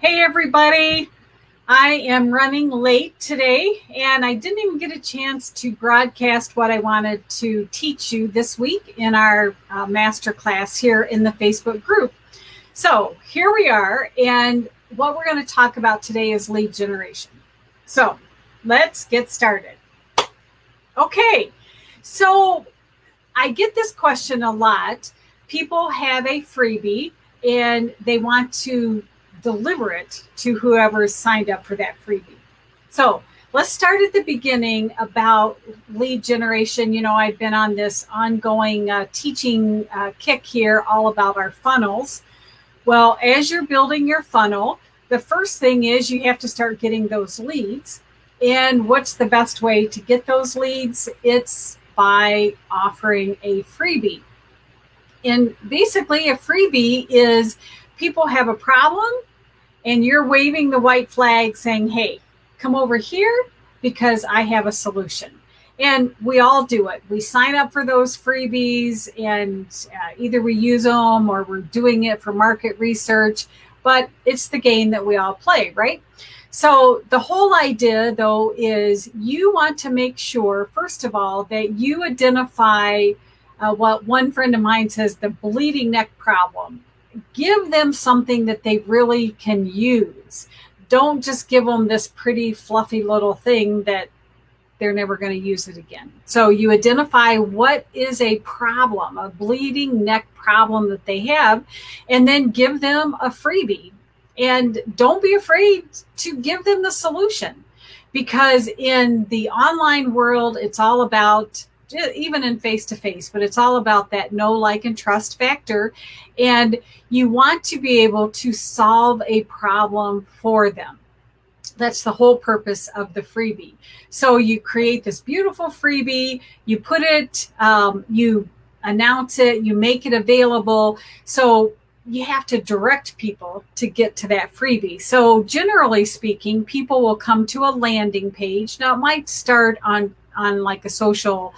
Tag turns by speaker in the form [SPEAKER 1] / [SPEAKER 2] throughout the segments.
[SPEAKER 1] Hey everybody, I am running late today and I didn't even get a chance to broadcast what I wanted to teach you this week in our master class here in the Facebook group. So here we are, and what we're going to talk about today is lead generation. So let's get started. Okay, so I get this question a lot. People have a freebie and they want to deliver it to whoever's signed up for that freebie. So let's start at the beginning about lead generation. You know, I've been on this ongoing teaching kick here all about our funnels. Well, as you're building your funnel, the first thing is you have to start getting those leads. And what's the best way to get those leads? It's by offering a freebie. And basically a freebie is people have a problem and you're waving the white flag saying, hey, come over here because I have a solution. And we all do it. We sign up for those freebies and either we use them or we're doing it for market research, but it's the game that we all play, right? So the whole idea, though, is you want to make sure, first of all, that you identify what one friend of mine says, the bleeding neck problem. Give them something that they really can use. Don't just give them this pretty fluffy little thing that they're never going to use it again. So you identify what is a problem, a bleeding neck problem that they have, and then give them a freebie. And don't be afraid to give them the solution, because in the online world, it's all about, even in face-to-face, but it's all about that know, like, and trust factor. And you want to be able to solve a problem for them. That's the whole purpose of the freebie. So you create this beautiful freebie, you put it, you announce it, you make it available. So you have to direct people to get to that freebie. So generally speaking, people will come to a landing page. Now it might start on like a social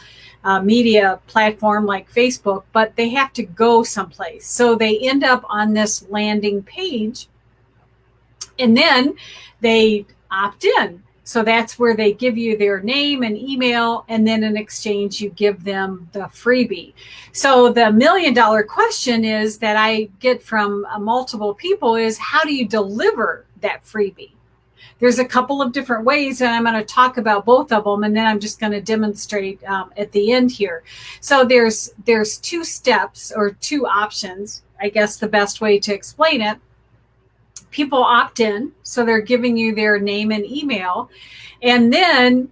[SPEAKER 1] media platform like Facebook, but they have to go someplace. So they end up on this landing page and then they opt in. So that's where they give you their name and email, and then in exchange, you give them the freebie. So the $1 million question is that I get from multiple people is, how do you deliver that freebie? There's a couple of different ways, and I'm going to talk about both of them, and then I'm just going to demonstrate at the end here. So there's two steps or two options, I guess the best way to explain it. People opt in, so they're giving you their name and email. And then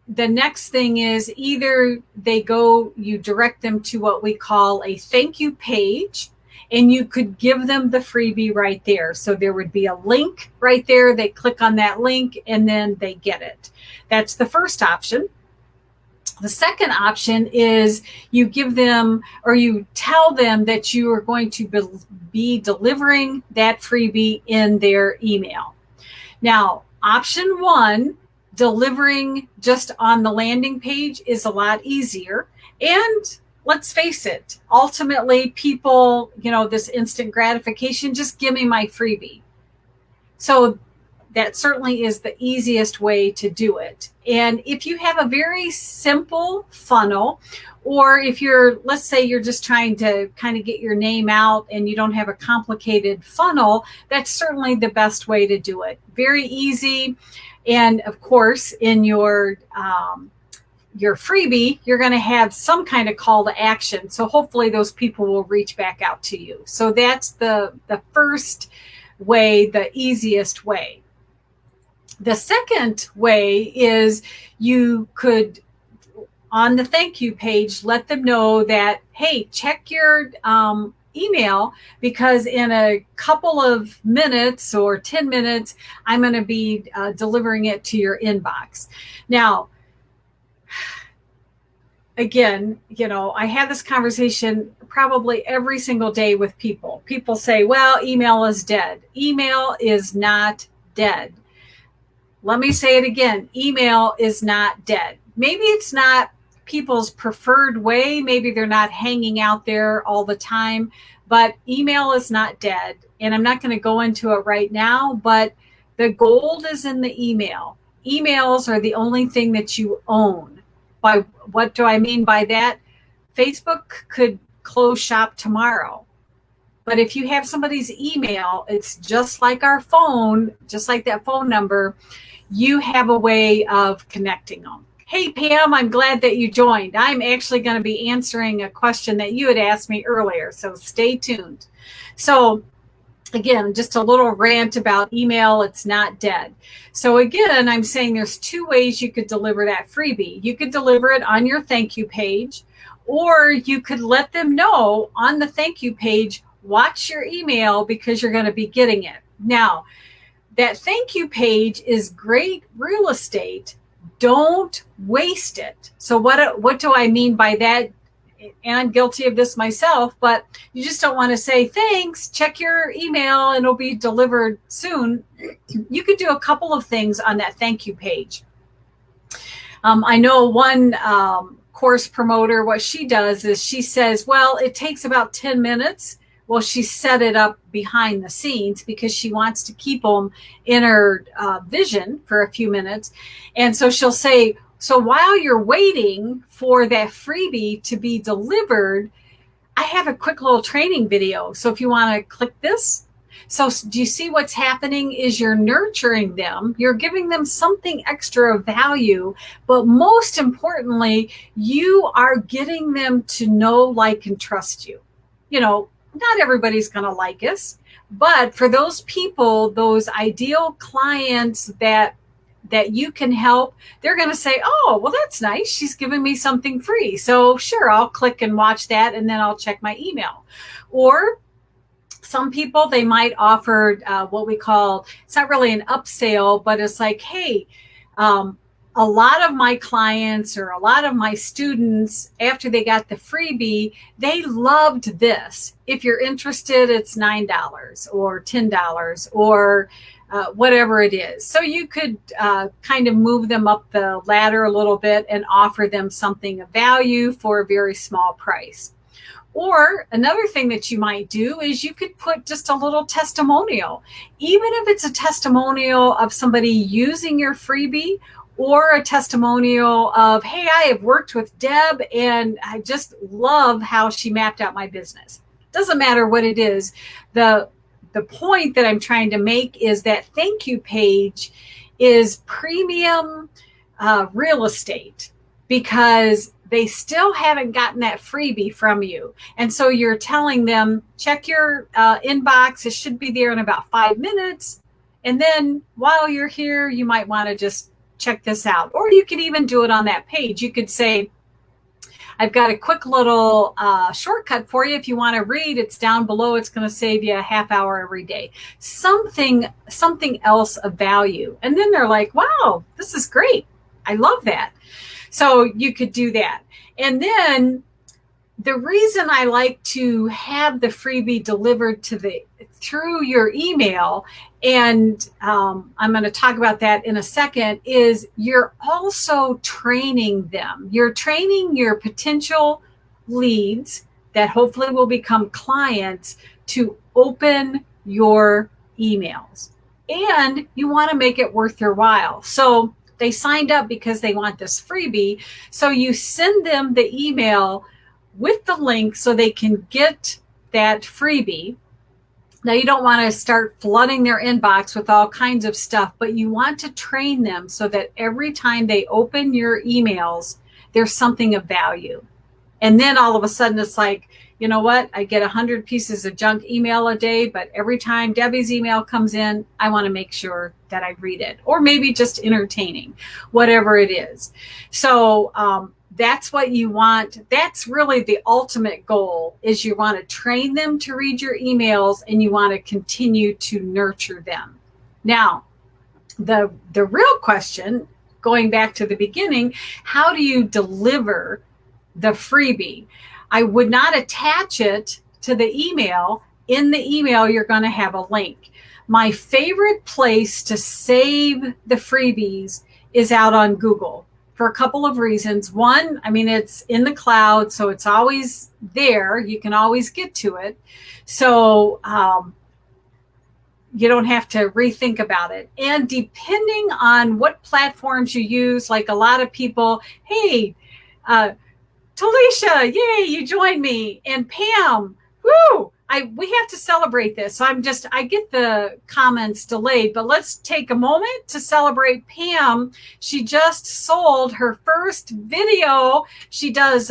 [SPEAKER 1] the next thing is either you direct them to what we call a thank you page, and you could give them the freebie right there. So there would be a link right there. They click on that link and then they get it. That's the first option. The second option is you give them, or you tell them that you are going to be delivering that freebie in their email. Now, option one, delivering just on the landing page, is a lot easier. And let's face it, ultimately people, this instant gratification, just give me my freebie. So that certainly is the easiest way to do it. And if you have a very simple funnel, or if let's say you're just trying to kind of get your name out and you don't have a complicated funnel, that's certainly the best way to do it. Very easy. And of course, in your freebie, you're going to have some kind of call to action. So hopefully those people will reach back out to you. So that's the first way, the easiest way. The second way is you could, on the thank you page, let them know that, hey, check your email, because in a couple of minutes or 10 minutes, I'm going to be delivering it to your inbox. Now, again, I have this conversation probably every single day with people. People say, well, email is dead. Email is not dead. Let me say it again. Email is not dead. Maybe it's not people's preferred way. Maybe they're not hanging out there all the time, but email is not dead. And I'm not going to go into it right now, but the gold is in the email. Emails are the only thing that you own. By what do I mean by that? Facebook could close shop tomorrow. But if you have somebody's email, it's just like our phone, just like that phone number, you have a way of connecting them. Hey, Pam, I'm glad that you joined. I'm actually going to be answering a question that you had asked me earlier, so stay tuned. So again, just a little rant about email. It's not dead. So again, I'm saying there's two ways you could deliver that freebie. You could deliver it on your thank you page, or you could let them know on the thank you page, watch your email because you're going to be getting it. Now, that thank you page is great real estate. Don't waste it. So what do I mean by that? And I'm guilty of this myself, but you just don't want to say, thanks, check your email and it'll be delivered soon. You could do a couple of things on that thank you page. I know one course promoter, what she does is she says, well, it takes about 10 minutes. Well, she set it up behind the scenes because she wants to keep them in her vision for a few minutes. And so she'll say, so while you're waiting for that freebie to be delivered, I have a quick little training video. So if you want to click this. So do you see what's happening is you're nurturing them. You're giving them something extra of value. But most importantly, you are getting them to know, like, and trust you. You know, not everybody's going to like us, but for those people, those ideal clients that you can help, they're going to say, oh, well, that's nice. She's giving me something free. So sure, I'll click and watch that, and then I'll check my email. Or some people, they might offer what we call, it's not really an upsell, but it's like, hey, a lot of my clients or a lot of my students, after they got the freebie, they loved this. If you're interested, it's $9 or $10 or whatever it is. So you could kind of move them up the ladder a little bit and offer them something of value for a very small price. Or another thing that you might do is you could put just a little testimonial, even if it's a testimonial of somebody using your freebie, or a testimonial of, hey, I have worked with Deb and I just love how she mapped out my business. Doesn't matter what it is. The point that I'm trying to make is that thank you page is premium real estate because they still haven't gotten that freebie from you. And so you're telling them, check your inbox. It should be there in about 5 minutes. And then while you're here, you might want to just check this out. Or you could even do it on that page. You could say, I've got a quick little shortcut for you. If you want to read, it's down below. It's going to save you a half hour every day. Something else of value. And then they're like, wow, this is great. I love that. So you could do that. And then the reason I like to have the freebie delivered through your email, and I'm going to talk about that in a second, is you're also training them. You're training your potential leads that hopefully will become clients to open your emails. And you want to make it worth their while. So they signed up because they want this freebie. So you send them the email with the link so they can get that freebie. Now, you don't want to start flooding their inbox with all kinds of stuff, but you want to train them so that every time they open your emails, there's something of value. And then all of a sudden it's like, you know what? I get 100 pieces of junk email a day, but every time Debbie's email comes in, I want to make sure that I read it, or maybe just entertaining, whatever it is. So that's what you want. That's really the ultimate goal, is you want to train them to read your emails and you want to continue to nurture them. Now, the real question, going back to the beginning, how do you deliver the freebie? I would not attach it to the email. In the email, you're going to have a link. My favorite place to save the freebies is out on Google. for a couple of reasons. One, I mean, it's in the cloud, so it's always there. You can always get to it. So you don't have to rethink about it. And depending on what platforms you use, like a lot of people, hey, Talisha, yay, you joined me. And Pam, woo, we have to celebrate this. So I get the comments delayed, but let's take a moment to celebrate Pam. She just sold her first video. She does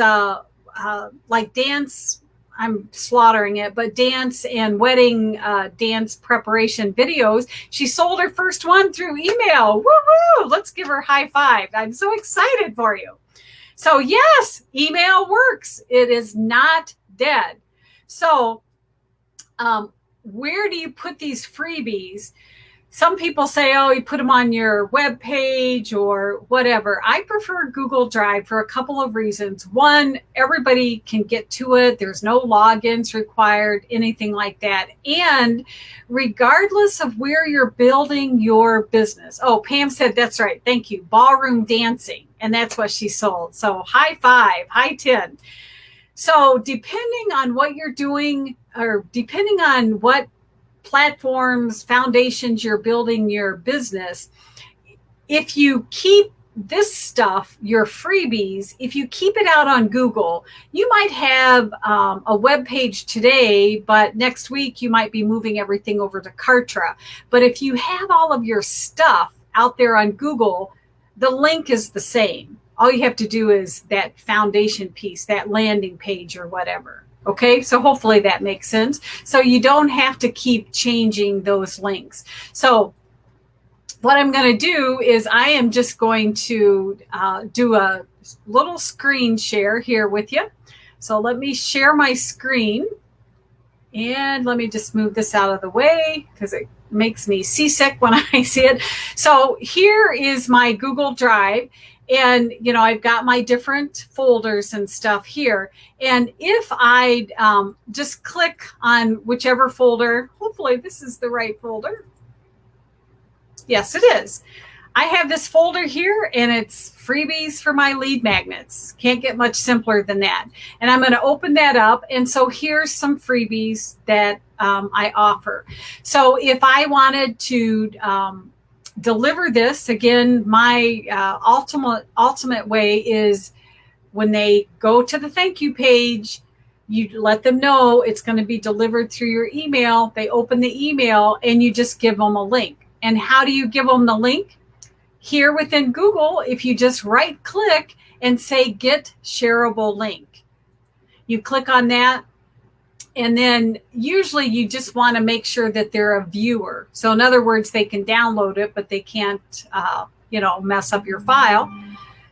[SPEAKER 1] like dance, I'm slaughtering it, but dance and wedding dance preparation videos. She sold her first one through email. Woo woo! Let's give her a high five. I'm so excited for you. So yes, email works. It is not dead. So where do you put these freebies? Some people say, oh, you put them on your web page or whatever. I prefer Google Drive for a couple of reasons. One, everybody can get to it. There's no logins required, anything like that. And regardless of where you're building your business. Oh, Pam said, that's right. Thank you. Ballroom dancing. And that's what she sold. So high five, high 10. So depending on what you're doing, or depending on what platforms, foundations you're building your business, if you keep this stuff, your freebies, if you keep it out on Google, you might have a web page today, but next week you might be moving everything over to Kartra. But if you have all of your stuff out there on Google, the link is the same. All you have to do is that foundation piece, that landing page or whatever. Okay, so hopefully that makes sense. So you don't have to keep changing those links. So what I'm going to do is I am just going to do a little screen share here with you. So let me share my screen. And let me just move this out of the way because it makes me seasick when I see it. So here is my Google Drive. And, you know, I've got my different folders and stuff here. And if I just click on whichever folder, hopefully this is the right folder. Yes, it is. I have this folder here and it's freebies for my lead magnets. Can't get much simpler than that. And I'm going to open that up. And so here's some freebies that I offer. So if I wanted to deliver this, again, my ultimate way is when they go to the thank you page, you let them know it's going to be delivered through your email. They open the email and you just give them a link. And how do you give them the link? Here within Google, if you just right click and say get shareable link, you click on that. And then usually you just want to make sure that they're a viewer. So in other words, they can download it, but they can't, mess up your file.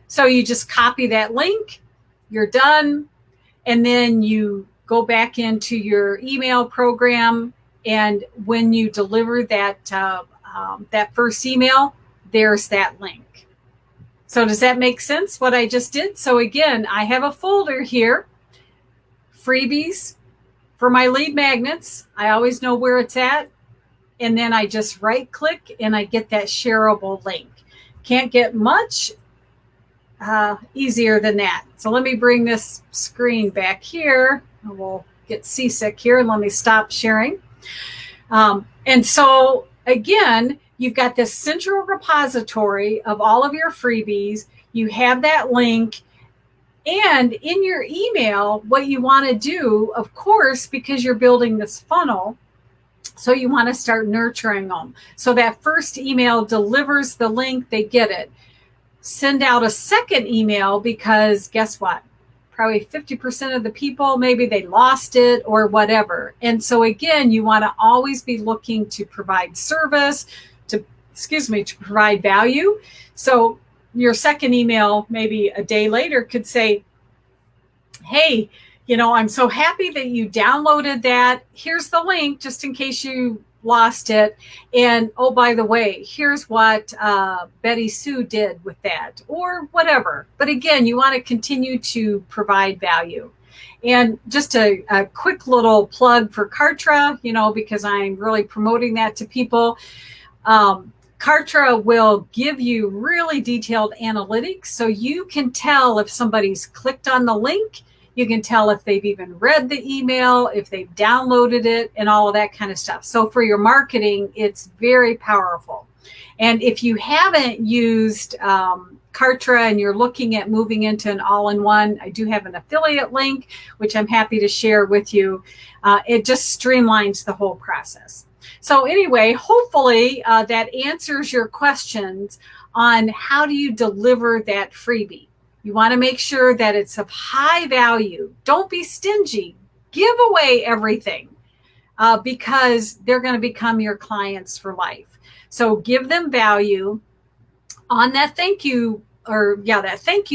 [SPEAKER 1] So you just copy that link, you're done. And then you go back into your email program. And when you deliver that, that first email, there's that link. So does that make sense what I just did? So again, I have a folder here, freebies for my lead magnets. I always know where it's at. And then I just right click and I get that shareable link. Can't get much easier than that. So let me bring this screen back here. We'll get seasick here and let me stop sharing. And so again, you've got this central repository of all of your freebies. You have that link. And in your email, what you want to do, of course, because you're building this funnel, so you want to start nurturing them. So that first email delivers the link, they get it. Send out a second email because guess what? Probably 50% of the people, maybe they lost it or whatever. And so again, you want to always be looking to provide service, to provide value. So your second email, maybe a day later, could say, hey, I'm so happy that you downloaded that. Here's the link just in case you lost it. And oh, by the way, here's what Betty Sue did with that or whatever. But again, you want to continue to provide value. And just a quick little plug for Kartra, because I'm really promoting that to people. Kartra Kartra will give you really detailed analytics, so you can tell if somebody's clicked on the link. You can tell if they've even read the email, if they've downloaded it, and all of that kind of stuff. So for your marketing, it's very powerful. And if you haven't used Kartra and you're looking at moving into an all-in-one, I do have an affiliate link, which I'm happy to share with you. It just streamlines the whole process. So anyway, hopefully that answers your questions on how do you deliver that freebie. You want to make sure that it's of high value. Don't be stingy. Give away everything because they're going to become your clients for life. So give them value on that thank you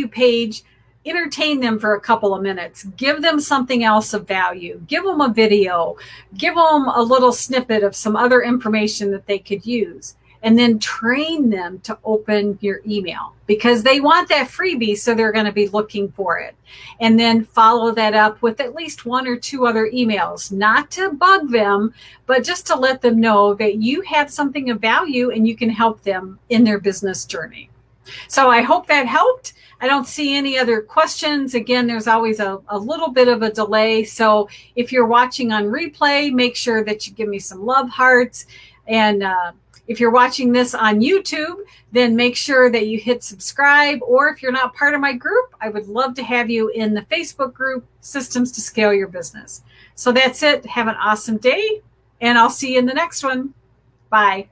[SPEAKER 1] page. Entertain them for a couple of minutes. Give them something else of value. Give them a video. Give them a little snippet of some other information that they could use. And then train them to open your email because they want that freebie, so they're going to be looking for it. And then follow that up with at least 1 or 2 other emails, not to bug them, but just to let them know that you have something of value and you can help them in their business journey. So I hope that helped. I don't see any other questions. Again, there's always a little bit of a delay. So if you're watching on replay, make sure that you give me some love hearts. And if you're watching this on YouTube, then make sure that you hit subscribe. Or if you're not part of my group, I would love to have you in the Facebook group, Systems to Scale Your Business. So that's it. Have an awesome day, and I'll see you in the next one. Bye.